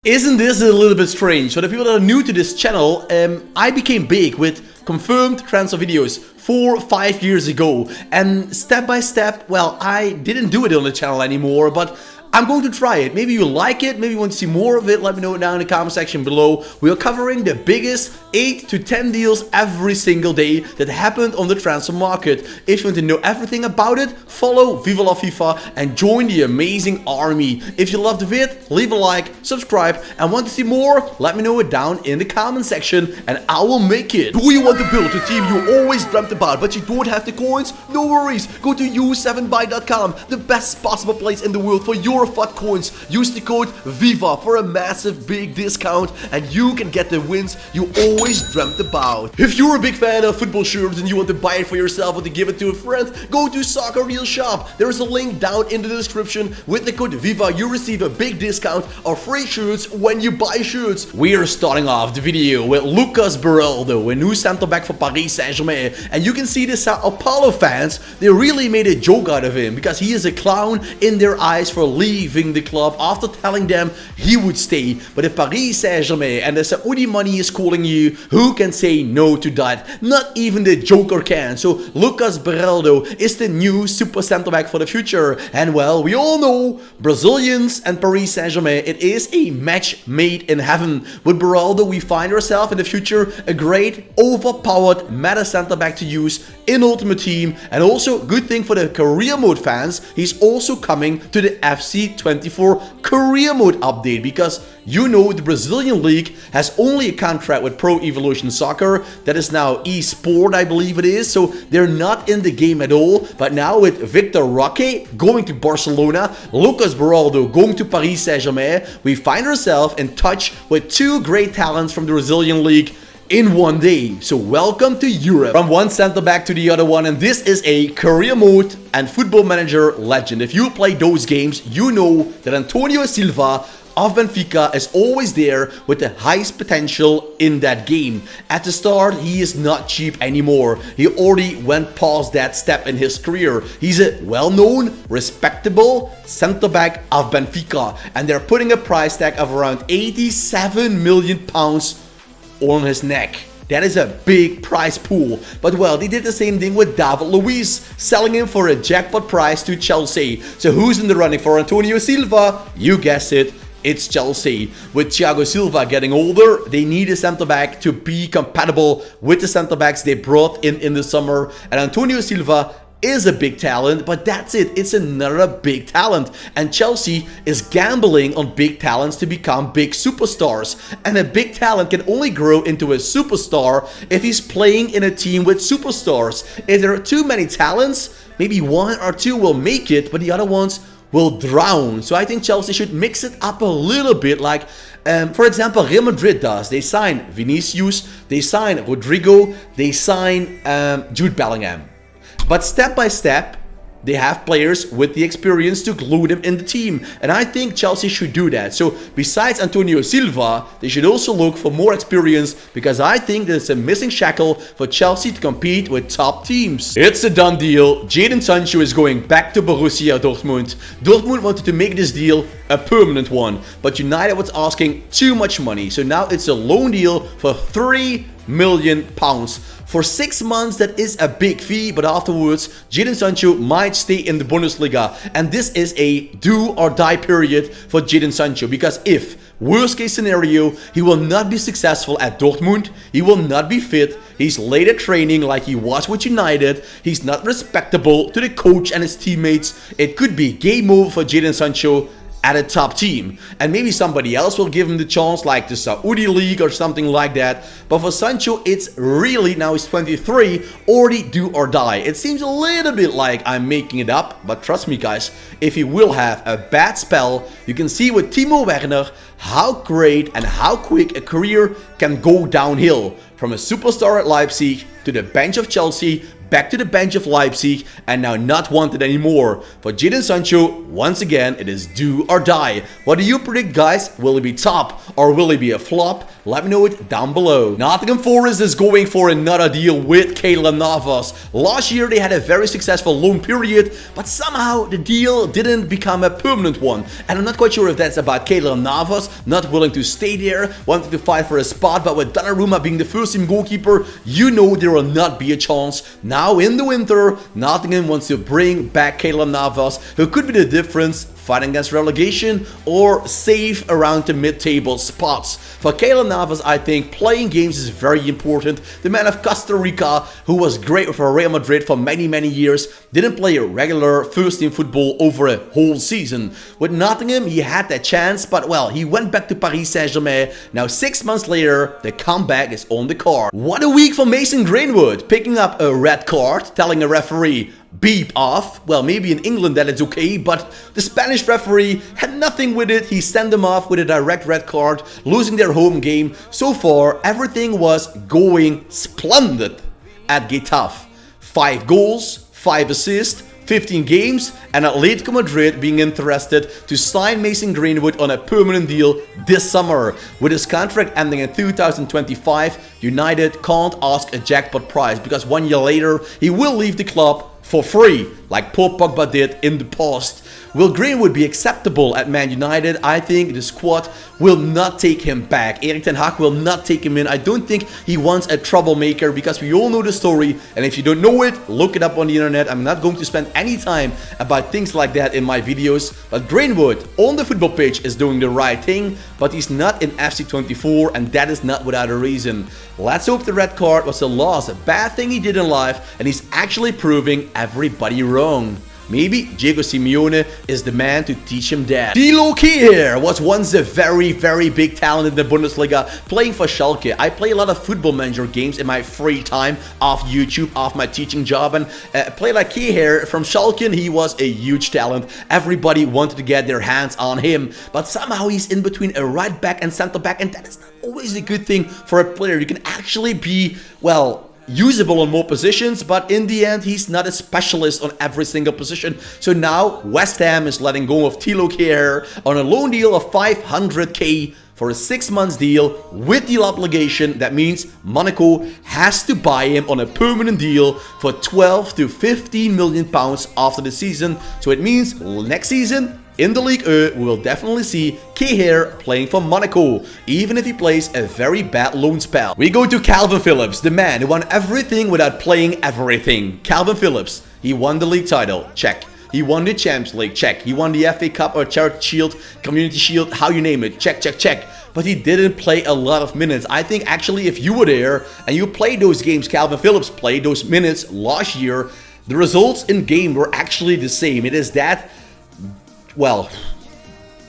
Isn't this a little bit strange? For the people that are new to this channel, I became big with confirmed transfer videos 4 or 5 years ago. And step by step, well, I didn't do it on the channel anymore, but I'm going to try it. Maybe you like it, maybe you want to see more of it, let me know down in the comment section below. We are covering the biggest 8 to 10 deals every single day that happened on the transfer market. If you want to know everything about it, follow Viva la FIFA and join the amazing army. If you loved the vid, leave a like, subscribe, and want to see more, let me know it down in the comment section and I will make it. Do you want to build a team you always dreamt about but you don't have the coins? No worries, go to u7buy.com, the best possible place in the world for your FUT coins. Use the code VIVA for a massive big discount and you can get the wins you always dreamt about. If you're a big fan of football shirts and you want to buy it for yourself or to give it to a friend, go to Soccer Real Shop. There is a link down in the description. With the code VIVA you receive a big discount or free shirts when you buy shirts. We are starting off the video with Lucas Beraldo, a new center back for Paris Saint-Germain, and you can see the Sao Paulo fans, they really made a joke out of him because he is a clown in their eyes for leaving the club after telling them he would stay. But if Paris Saint-Germain and the Saudi money is calling you, who can say no to that? Not even the Joker can. So Lucas Beraldo is the new super center back for the future. And well, we all know Brazilians and Paris Saint-Germain, it is a match made in heaven. With Beraldo we find ourselves in the future a great overpowered meta center back to use in Ultimate Team. And also good thing for the career mode fans, he's also coming to the FC24 career mode update, because you know the Brazilian league has only a contract with Pro Evolution Soccer, that is now eSport I believe it is, so they're not in the game at all. But now with Victor Roque going to Barcelona, Lucas Beraldo going to Paris Saint-Germain, we find ourselves in touch with two great talents from the Brazilian league in one day. So welcome to Europe. From one center back to the other one, and this is a career mode and football manager legend. If you play those games, you know that Antonio Silva of Benfica is always there with the highest potential in that game. At the start, he is not cheap anymore. He already went past that step in his career. He's a well-known, respectable center-back of Benfica, and they're putting a price tag of around 87 million pounds on his neck. That is a big price pool. But well, they did the same thing with David Luiz, selling him for a jackpot price to Chelsea. So who's in the running for Antonio Silva? You guessed it, it's Chelsea. With Thiago Silva getting older, they need a center back to be compatible with the center backs they brought in the summer. And Antonio Silva is a big talent, but that's it. It's another big talent. And Chelsea is gambling on big talents to become big superstars. And a big talent can only grow into a superstar if he's playing in a team with superstars. If there are too many talents, maybe one or two will make it, but the other ones will drown. So I think Chelsea should mix it up a little bit, like for example Real Madrid does. They sign Vinicius, they sign Rodrigo, they sign Jude Bellingham. But step by step, they have players with the experience to glue them in the team. And I think Chelsea should do that. So besides Antonio Silva, they should also look for more experience, because I think there's a missing shackle for Chelsea to compete with top teams. It's a done deal. Jadon Sancho is going back to Borussia Dortmund. Dortmund wanted to make this deal a permanent one, but United was asking too much money. So now it's a loan deal for 3 million pounds. For 6 months, that is a big fee, but afterwards, Jadon Sancho might stay in the Bundesliga. And this is a do or die period for Jadon Sancho, because if, worst case scenario, he will not be successful at Dortmund, he will not be fit, he's late at training like he was with United, he's not respectable to the coach and his teammates, it could be game over for Jadon Sancho at a top team. And maybe somebody else will give him the chance, like the Saudi League or something like that. But for Sancho, it's really, now he's 23, already do or die. It seems a little bit like I'm making it up, but trust me guys, if he will have a bad spell, you can see with Timo Werner how great and how quick a career can go downhill. From a superstar at Leipzig to the bench of Chelsea, back to the bench of Leipzig, and now not wanted anymore. For Jadon Sancho, once again, it is do or die. What do you predict, guys? Will he be top or will he be a flop? Let me know it down below. Nottingham Forest is going for another deal with Carel Navas. Last year they had a very successful loan period, but somehow the deal didn't become a permanent one. And I'm not quite sure if that's about Carel Navas not willing to stay there, wanting to fight for a spot, but with Donnarumma being the first team goalkeeper, you know there will not be a chance. Now in the winter, Nottingham wants to bring back Carel Navas, who could be the difference fighting against relegation or safe around the mid-table spots. For Carel Navas, I think playing games is very important. The man of Costa Rica, who was great for Real Madrid for many years, didn't play regular first-team football over a whole season. With Nottingham, he had that chance, but well, he went back to Paris Saint-Germain. Now 6 months later, the comeback is on the card. What a week for Mason Greenwood, picking up a red card, telling a referee, beep off. Well, maybe in England that it's okay, but the Spanish referee had nothing with it. He sent them off with a direct red card, losing their home game. So far, everything was going splendid at Getafe. 5 goals, 5 assists, 15 games, and Atletico Madrid being interested to sign Mason Greenwood on a permanent deal this summer. With his contract ending in 2025, United can't ask a jackpot price because 1 year later, he will leave the club for free, like Paul Pogba did in the past. Will Greenwood be acceptable at Man United? I think the squad will not take him back. Erik ten Hag will not take him in. I don't think he wants a troublemaker because we all know the story. And if you don't know it, look it up on the internet. I'm not going to spend any time about things like that in my videos. But Greenwood on the football pitch is doing the right thing, but he's not in FC 24, and that is not without a reason. Let's hope the red card was the last bad thing he did in life and he's actually proving everybody wrong. Maybe Diego Simeone is the man to teach him that. Thilo Kehrer was once a very big talent in the Bundesliga, playing for Schalke. I play a lot of Football Manager games in my free time off YouTube, off my teaching job, and play like Kehrer from Schalke, and he was a huge talent. Everybody wanted to get their hands on him, but somehow he's in between a right back and center back, and that is not always a good thing for a player. You can actually be, well, usable on more positions, but in the end he's not a specialist on every single position. So now West Ham is letting go of Thilo Kehrer on a loan deal of 500k for a 6 months deal with deal obligation. That means Monaco has to buy him on a permanent deal for 12 to 15 million pounds after the season. So it means next season in the League we will definitely see Kehrer playing for Monaco, even if he plays a very bad loan spell. We go to Calvin Phillips, the man who won everything without playing everything. Calvin Phillips, he won the league title, check. He won the Champions League, check. He won the FA Cup or Charity Shield, Community Shield, how you name it, check. But he didn't play a lot of minutes. I think actually if you were there and you played those games Calvin Phillips played, those minutes last year, the results in game were actually the same. It is that, well,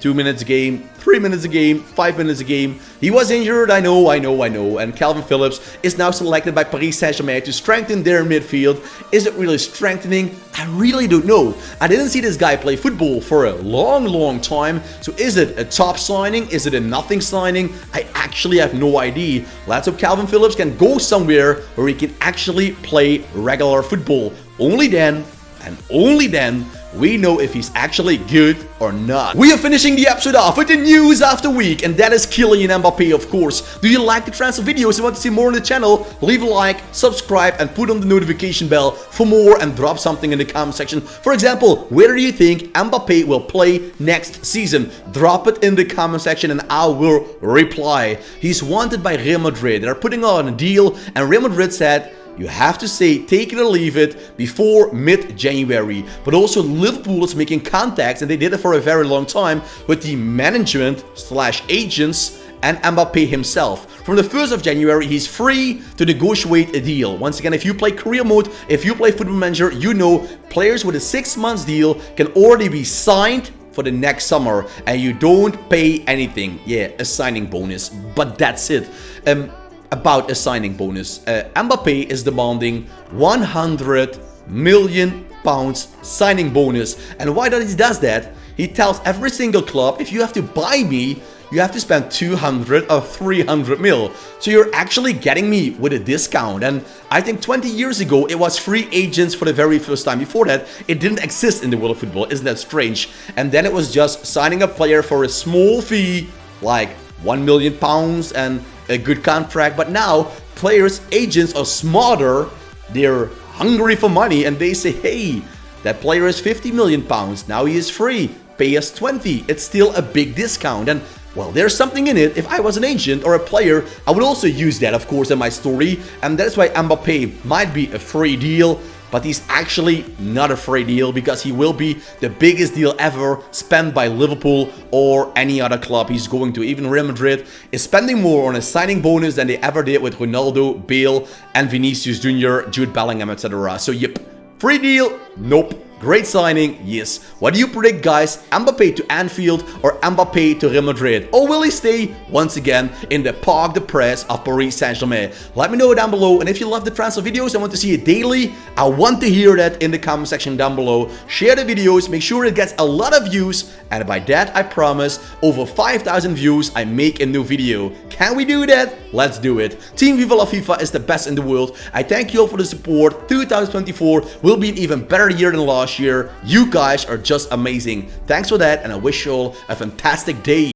2 minutes a game, 3 minutes a game, 5 minutes a game. He was injured, I know. And Calvin Phillips is now selected by Paris Saint-Germain to strengthen their midfield. Is it really strengthening? I really don't know. I didn't see this guy play football for a long time. So is it a top signing? Is it a nothing signing? I actually have no idea. Let's hope Calvin Phillips can go somewhere where he can actually play regular football. Only then, and only then, we know if he's actually good or not. We are finishing the episode off with the news of the week, and that is Kylian Mbappé, of course. Do you like the transfer videos and want to see more on the channel? Leave a like, subscribe, and put on the notification bell for more, and drop something in the comment section. For example, where do you think Mbappé will play next season? Drop it in the comment section and I will reply. He's wanted by Real Madrid. They're putting on a deal, and Real Madrid said, you have to say take it or leave it before mid-January. But also Liverpool is making contacts, and they did it for a very long time, with the management / agents and Mbappé himself. From the 1st of January, he's free to negotiate a deal. Once again, if you play career mode, if you play Football Manager, you know players with a 6 months deal can already be signed for the next summer, and you don't pay anything. Yeah, a signing bonus, but that's it. About a signing bonus, Mbappé is demanding 100 million pounds signing bonus. And why does he does that? He tells every single club, if you have to buy me, you have to spend 200 or 300 mil. So you're actually getting me with a discount. And I think 20 years ago, it was free agents for the very first time. Before that, it didn't exist in the world of football. Isn't that strange? And then it was just signing a player for a small fee, like 1 million pounds and a good contract. But now players, agents are smarter. They're hungry for money, and they say, hey, that player is 50 million pounds. Now he is free. Pay us 20. It's still a big discount. And well, there's something in it. If I was an agent or a player, I would also use that, of course, in my story. And that's why Mbappé might be a free deal. But he's actually not a free deal because he will be the biggest deal ever spent by Liverpool or any other club he's going to. Even Real Madrid is spending more on a signing bonus than they ever did with Ronaldo, Bale, and Vinicius Jr., Jude Bellingham, etc. So yep, free deal? Nope. Great signing, yes. What do you predict, guys? Mbappé to Anfield or Mbappé to Real Madrid? Or will he stay once again in the Parc des Princes of Paris Saint-Germain? Let me know down below. And if you love the transfer videos, I want to see it daily. I want to hear that in the comment section down below. Share the videos, make sure it gets a lot of views. And by that, I promise, over 5,000 views, I make a new video. Can we do that? Let's do it. Team Viva la FIFA is the best in the world. I thank you all for the support. 2024 will be an even better year than last year. You guys are just amazing. Thanks for that, and I wish you all a fantastic day.